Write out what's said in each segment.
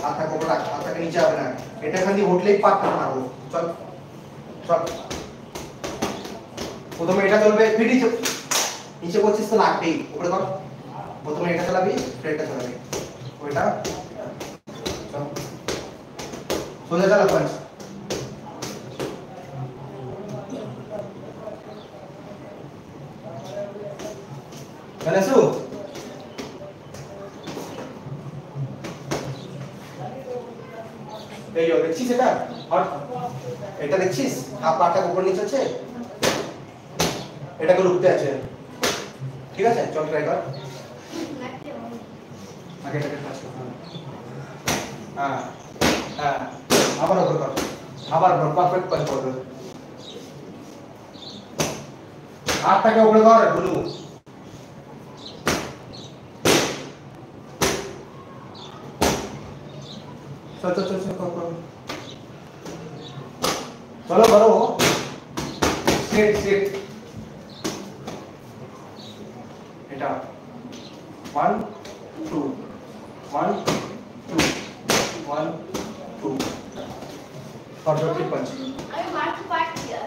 হাতটা কোমরে রাখ, হাতটাকে নিচে হবে না, এটা এখান দিয়ে উঠলেই পাটটা মারবো। চল চল, প্রথমে এটা চলবে, ফির নিচে করছিস তো লাগবেই, উপরে কর। প্রথমে এটা চালাবি, ফির এটা চালাবি, ওইটা সোজা চালা পাঁচ। জানাসু এই দেখছিস এটা, আর এটা দেখছিস হাত পাটা উপর নিচে আছে, এটাকে রুখতে আছে, ঠিক আছে? চল ট্রাই কর, আগে এটাকে টাচ কর, হ্যাঁ হ্যাঁ, আবার উপর কর, আবার উপর, পারফেক্ট পাঁচ কর, হাতটাকে উপরে কর বলু। চল চল চল চল কর, চলো করো, স্ট্রেট স্ট্রেট, এটা 1 2 1 2 1 2 परफेक्टली पंच। अरे मार्क पार्ट किया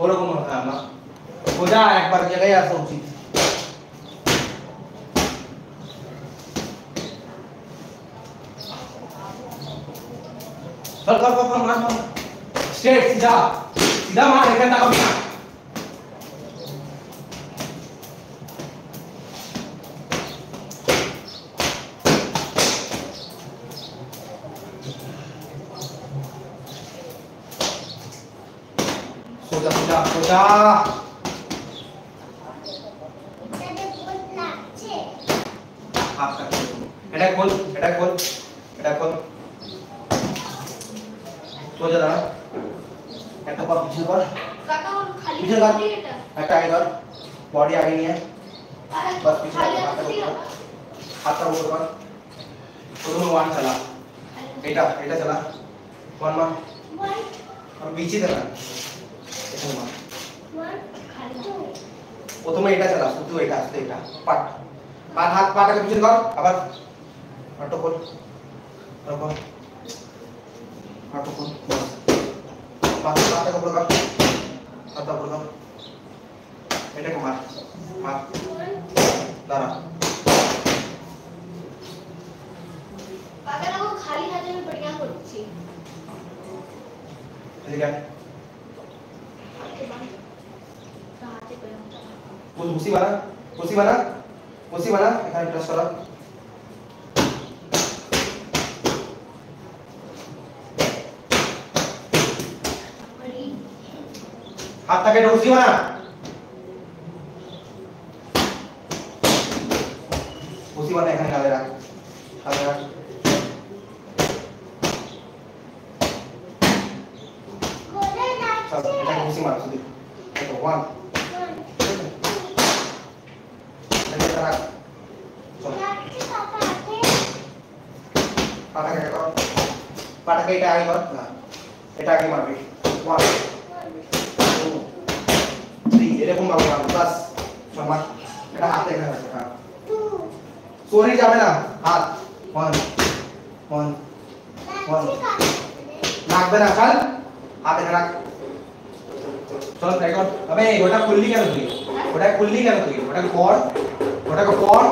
ওরকম হ্যাঁ না, সোজা একবার জায়গায় আসা উচিত। चल कर कर मार मार, स्ट्रेट सीधा सीधा मार, एक घंटा कभी ना सोजा सोजा सोजा, आपका এটা खोल এটা खोल এটা खोल, সোজা দাঁড়া, একটা পা পিছনে কর, काका और खाली পিছনে কর, बॉडी এটা একটা আগে কর, বডি আগে নিয়ে बस पीछे खाली हाथটা উপর কর, প্রথমে 1 চালা, এটা এটা চালা 1 মার, আর পিছে চালা, এটা মার, खाली প্রথমে এটা চালা, শুধু এটা আসতে, এটা পাট পাট, হাত পাটাকে পিছনে কর, আবার আটো কর, আবার আটো কর, বাস পাটাকে উপর কর, হাতটা উপর কর, এটাকে মার মার, দাঁড়া, काका ना वो खाली हाथ में बढ़िया করছি এদিকে আয়, हाथे पे वो कुर्सी बना, कुर्सी बना, कुर्सी बना, এখানে প্রেস কর, হাতটাকে কুর্সি বানা, কুর্সি বানা, এখানে কাঁধে রাখ, কাঁধে রাখ, চল এটাকে কুর্সি মার শুধু, এটা 1 এটা রাখ, চল পাটাকে কর, পাটাকে এটা আগে কর, না এটা আগে মারবি, 1 2 3 এরকম ভাবে মার, বাস চল মার, এটা হাতে এখানে রাখ, হ্যাঁ সরি যাবে না, হাত 1 1 1 লাগবে না, চল হাত এখানে রাখ, চল ট্রাই কর। আবে ওটা খুললি কেন তুই, ওটা খুললি কেন তুই, ওটাকে কর, ওটাকে কর,